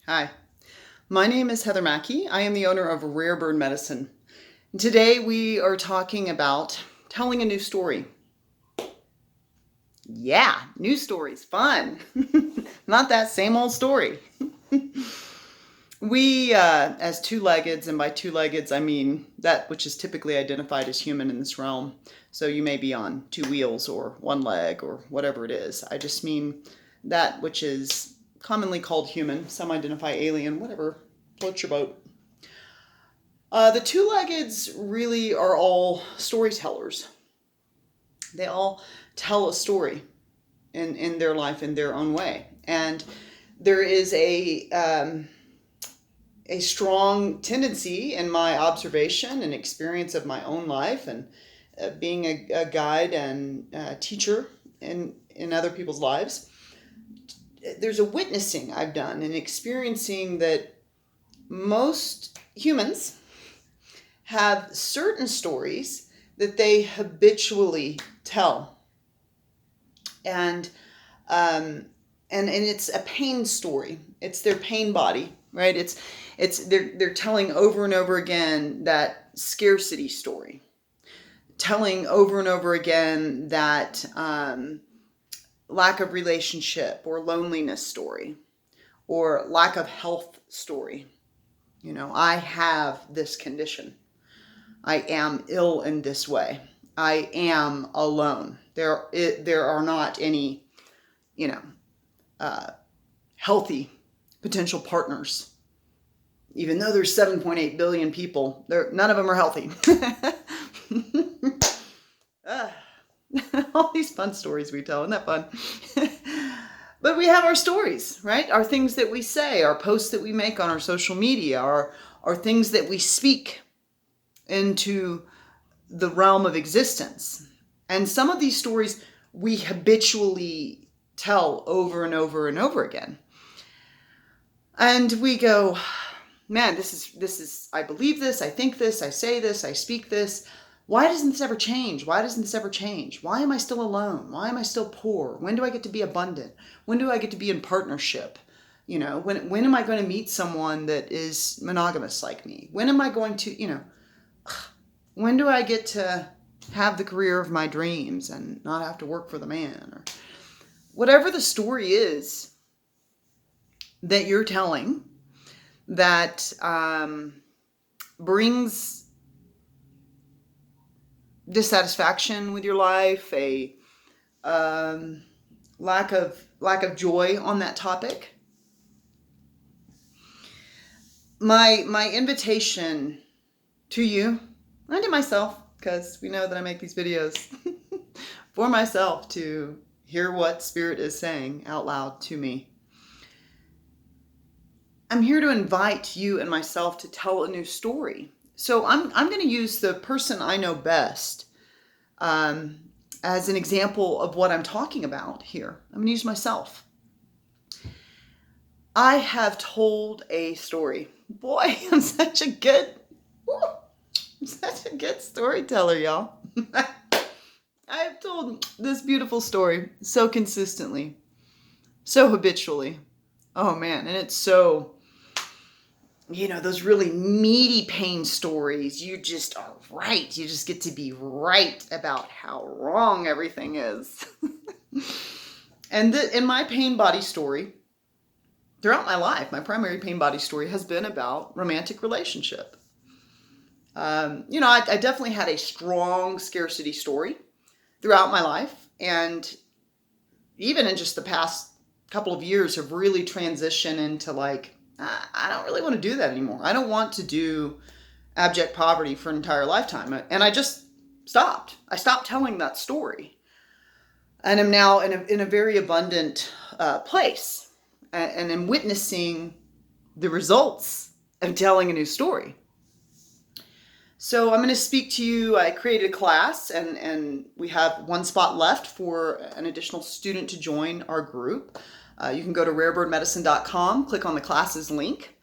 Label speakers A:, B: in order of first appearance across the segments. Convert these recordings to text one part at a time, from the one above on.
A: Hi, my name is Heather Mackey. I am the owner of Rare Bird Medicine. And today we are talking about telling a new story. Yeah, new stories, fun. Not that same old story. We, as two-leggeds, and by two-leggeds I mean that which is typically identified as human in this realm. So you may be on two wheels or one leg or whatever it is. I just mean that which is commonly called human. Some identify alien, whatever. Float your boat. The two-leggeds really are all storytellers. They all tell a story in their life in their own way. And there is a strong tendency in my observation and experience of my own life and being a guide and teacher in other people's lives. There's a witnessing I've done and experiencing that most humans have certain stories that they habitually tell, and it's a pain story. It's their pain body, right? They're telling over and over again that scarcity story, telling over and over again that lack of relationship or loneliness story, or lack of health story. I have this condition. I am ill in this way. I am alone. There are not any, healthy potential partners. Even though there's 7.8 billion people, none of them are healthy. All these fun stories we tell, isn't that fun? But we have our stories, right? Our things that we say, our posts that we make on our social media, our things that we speak into the realm of existence. And some of these stories we habitually tell over and over and over again. And we go, man, this is, I believe this, I think this, I say this, I speak this. Why doesn't this ever change? Why doesn't this ever change? Why am I still alone? Why am I still poor? When do I get to be abundant? When do I get to be in partnership? When am I going to meet someone that is monogamous like me? When am I going to, when do I get to have the career of my dreams and not have to work for the man? Or whatever the story is that you're telling that brings dissatisfaction with your life, a lack of joy on that topic. My invitation to you and to myself, because we know that I make these videos for myself to hear what Spirit is saying out loud to me. I'm here to invite you and myself to tell a new story. So I'm going to use the person I know best as an example of what I'm talking about here. I'm going to use myself. I have told a story. Boy, I'm such a good storyteller, y'all. I have told this beautiful story so consistently, so habitually. Oh man, and it's so, those really meaty pain stories, you just are right. You just get to be right about how wrong everything is. And in my pain body story, throughout my life, my primary pain body story has been about romantic relationship. I definitely had a strong scarcity story throughout my life, and even in just the past couple of years have really transitioned into I don't really want to do that anymore. I don't want to do abject poverty for an entire lifetime. And I just stopped. I stopped telling that story. And I'm now in a very abundant place. And I'm witnessing the results of telling a new story. So I'm going to speak to you. I created a class, and we have one spot left for an additional student to join our group. You can go to rarebirdmedicine.com, click on the classes link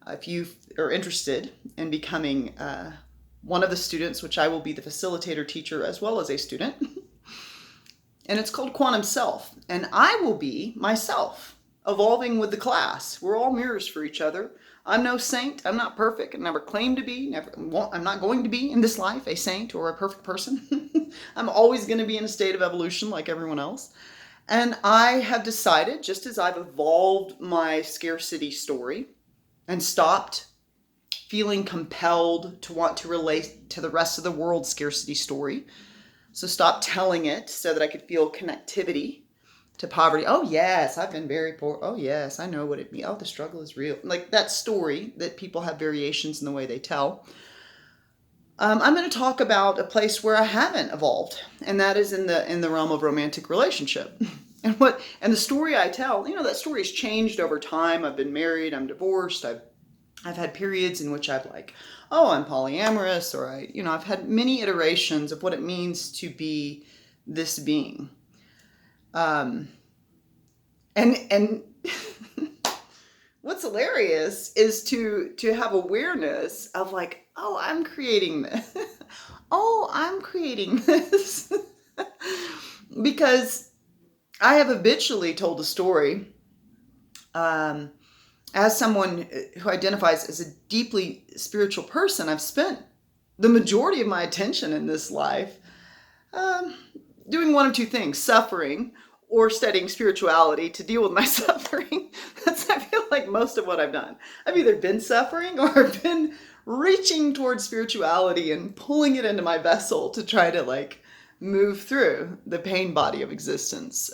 A: if you are interested in becoming one of the students, which I will be the facilitator teacher as well as a student. And it's called Quantum Self. And I will be myself. evolving with the class. We're all mirrors for each other. I'm no saint. I'm not perfect. I never claim to be. I'm not going to be in this life a saint or a perfect person. I'm always going to be in a state of evolution like everyone else. And I have decided, just as I've evolved my scarcity story and stopped feeling compelled to want to relate to the rest of the world's scarcity story, so stop telling it so that I could feel connectivity to poverty. Oh, yes, I've been very poor. Oh, yes, I know what it means. Oh, the struggle is real. Like that story that people have variations in the way they tell. I'm going to talk about a place where I haven't evolved, and that is in the realm of romantic relationship. And the story I tell, that story has changed over time. I've been married, I'm divorced, I've had periods in which I've I'm polyamorous, or I've had many iterations of what it means to be this being. And what's hilarious is to have awareness of oh, I'm creating this. Oh, I'm creating this. Because I have habitually told a story as someone who identifies as a deeply spiritual person. I've spent the majority of my attention in this life doing one of two things: suffering or studying spirituality to deal with my suffering. That's, I feel like, most of what I've done. I've either been suffering or been reaching towards spirituality and pulling it into my vessel to try to move through the pain body of existence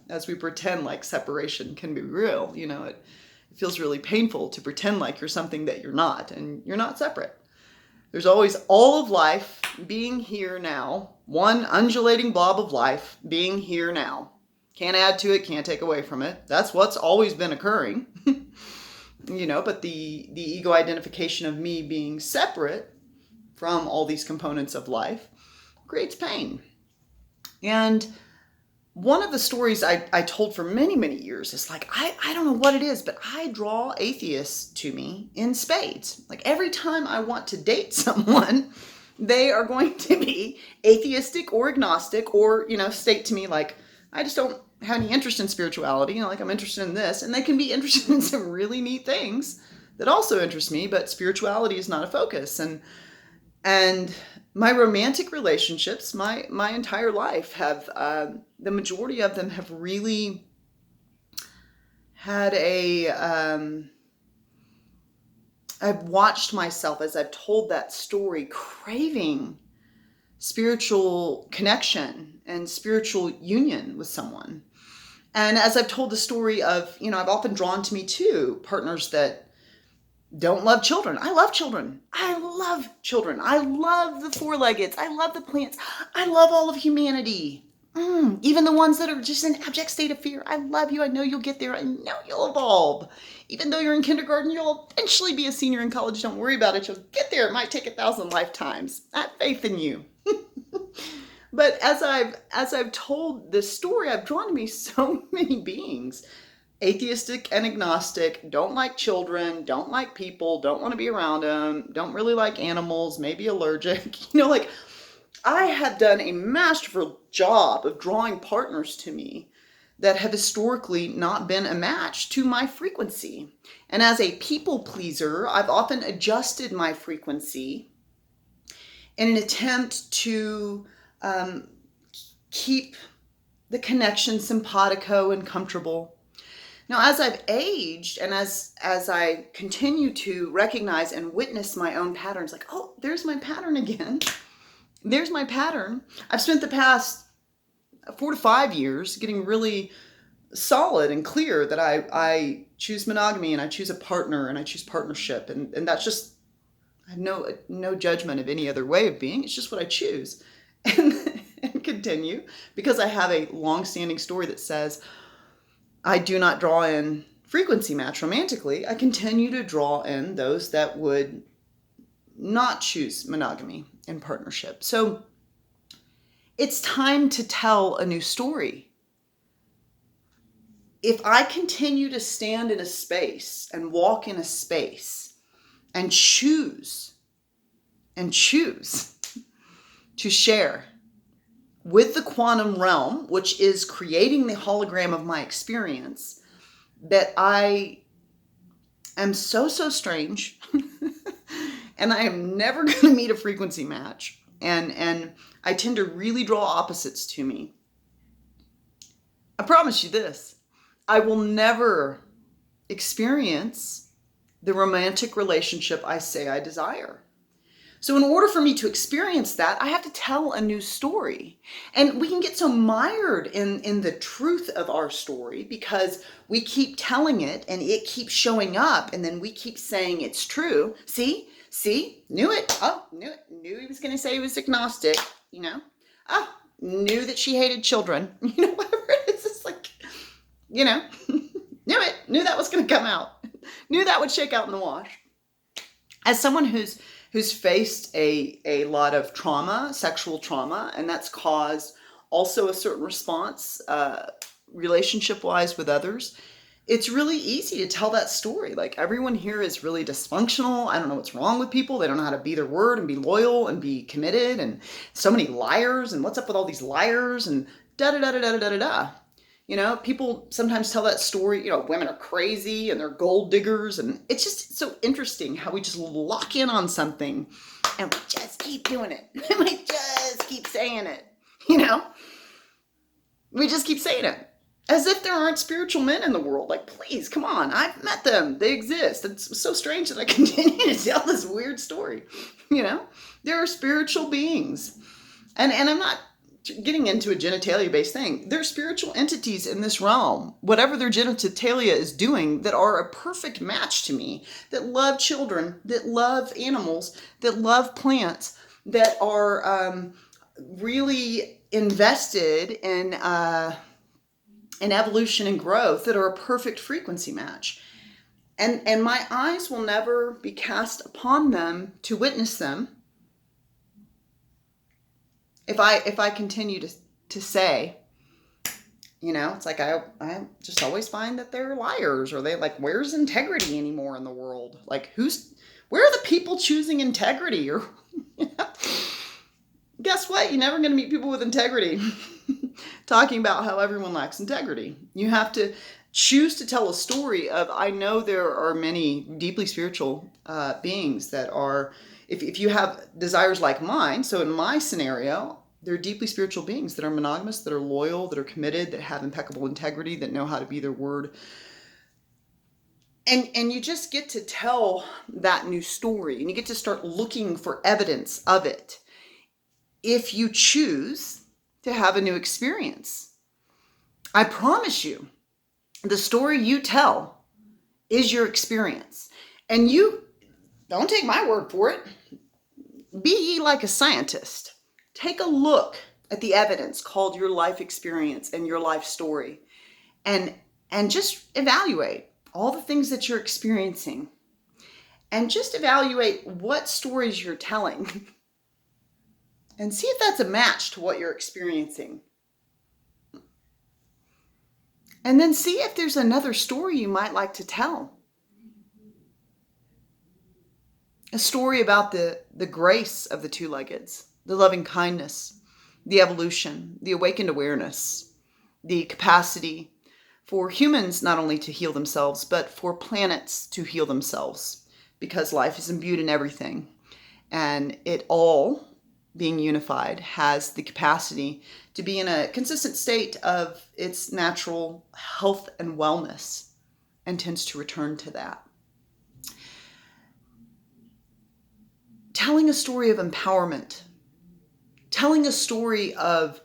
A: as we pretend like separation can be real. It feels really painful to pretend like you're something that you're not, and you're not separate. There's always all of life being here now, one undulating blob of life being here now. Can't add to it, can't take away from it. That's what's always been occurring. But the ego identification of me being separate from all these components of life creates pain. And one of the stories I told for many, many years is I don't know what it is, but I draw atheists to me in spades. Every time I want to date someone, they are going to be atheistic or agnostic, or, state to me I just don't have any interest in spirituality. I'm interested in this. And they can be interested in some really neat things that also interest me, but spirituality is not a focus. And my romantic relationships, my entire life have, the majority of them have really had I've watched myself as I've told that story, craving spiritual connection and spiritual union with someone. And as I've told the story of, I've often drawn to me too partners that don't love children. I love children. I love children. I love the four-leggeds. I love the plants. I love all of humanity. Even the ones that are just in abject state of fear. I love you. I know you'll get there. I know you'll evolve. Even though you're in kindergarten, you'll eventually be a senior in college. Don't worry about it. You'll get there. It might take 1,000 lifetimes. I have faith in you. But as I've told this story, I've drawn to me so many beings. Atheistic and agnostic, don't like children, don't like people, don't want to be around them, don't really like animals, maybe allergic. I have done a masterful job of drawing partners to me that have historically not been a match to my frequency. And as a people pleaser, I've often adjusted my frequency in an attempt to keep the connection simpatico and comfortable. Now, as I've aged and as I continue to recognize and witness my own patterns, oh, there's my pattern again. There's my pattern. I've spent the past 4 to 5 years getting really solid and clear that I choose monogamy, and I choose a partner, and I choose partnership. And that's just, I have no judgment of any other way of being. It's just what I choose. And continue, because I have a long-standing story that says I do not draw in frequency match romantically. I continue to draw in those that would not choose monogamy and partnership. So it's time to tell a new story. If I continue to stand in a space and walk in a space and choose to share with the quantum realm, which is creating the hologram of my experience, that I am so strange and I am never going to meet a frequency match. And I tend to really draw opposites to me. I promise you this, I will never experience the romantic relationship I say I desire. So in order for me to experience that, I have to tell a new story. And we can get so mired in the truth of our story because we keep telling it and it keeps showing up and then we keep saying it's true. See, knew it. Oh, knew it. Knew he was going to say he was agnostic, Oh, knew that she hated children. Whatever it is, it's like, knew it. Knew that was going to come out. Knew that would shake out in the wash. As someone who's faced a lot of trauma, sexual trauma, and that's caused also a certain response relationship-wise with others, it's really easy to tell that story. Like, everyone here is really dysfunctional. I don't know what's wrong with people. They don't know how to be their word and be loyal and be committed, and so many liars, and what's up with all these liars, and da-da-da-da-da-da-da-da. People sometimes tell that story, women are crazy and they're gold diggers. And it's just so interesting how we just lock in on something and we just keep doing it. We just keep saying it, We just keep saying it. As if there aren't spiritual men in the world. Like, please, come on. I've met them. They exist. It's so strange that I continue to tell this weird story. There are spiritual beings. And I'm not getting into a genitalia-based thing. There are spiritual entities in this realm, whatever their genitalia is doing, that are a perfect match to me, that love children, that love animals, that love plants, that are really invested in evolution and growth, that are a perfect frequency match. And my eyes will never be cast upon them to witness them if I continue to say, it's like I just always find that they're liars, or they like, where's integrity anymore in the world? Like, where are the people choosing integrity? Or guess what? You're never going to meet people with integrity talking about how everyone lacks integrity. You have to choose to tell a story of, I know there are many deeply spiritual beings that are, if you have desires like mine, so in my scenario, they're deeply spiritual beings that are monogamous, that are loyal, that are committed, that have impeccable integrity, that know how to be their word. And you just get to tell that new story, and you get to start looking for evidence of it if you choose to have a new experience. I promise you, the story you tell is your experience. And you don't take my word for it. Be ye like a scientist. Take a look at the evidence called your life experience and your life story, and just evaluate all the things that you're experiencing, and just evaluate what stories you're telling and see if that's a match to what you're experiencing. And then see if there's another story you might like to tell. A story about the grace of the two-leggeds, the loving kindness, the evolution, the awakened awareness, the capacity for humans not only to heal themselves, but for planets to heal themselves, because life is imbued in everything. And it all, being unified, has the capacity to be in a consistent state of its natural health and wellness, and tends to return to that. Telling a story of empowerment, telling a story of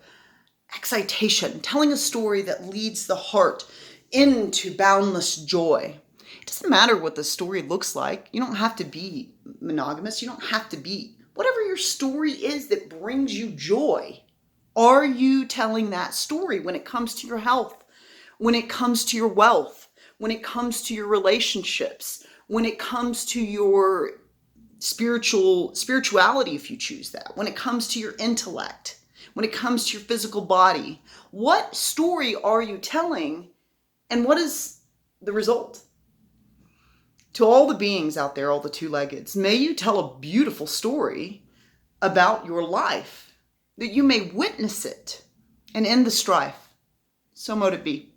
A: excitation, telling a story that leads the heart into boundless joy. It doesn't matter what the story looks like. You don't have to be monogamous. You don't have to be. Whatever your story is that brings you joy, are you telling that story when it comes to your health, when it comes to your wealth, when it comes to your relationships, when it comes to your spirituality, if you choose that, when it comes to your intellect, when it comes to your physical body? What story are you telling, and what is the result? To all the beings out there, all the two-leggeds, may you tell a beautiful story about your life, that you may witness it and end the strife. So mote it be.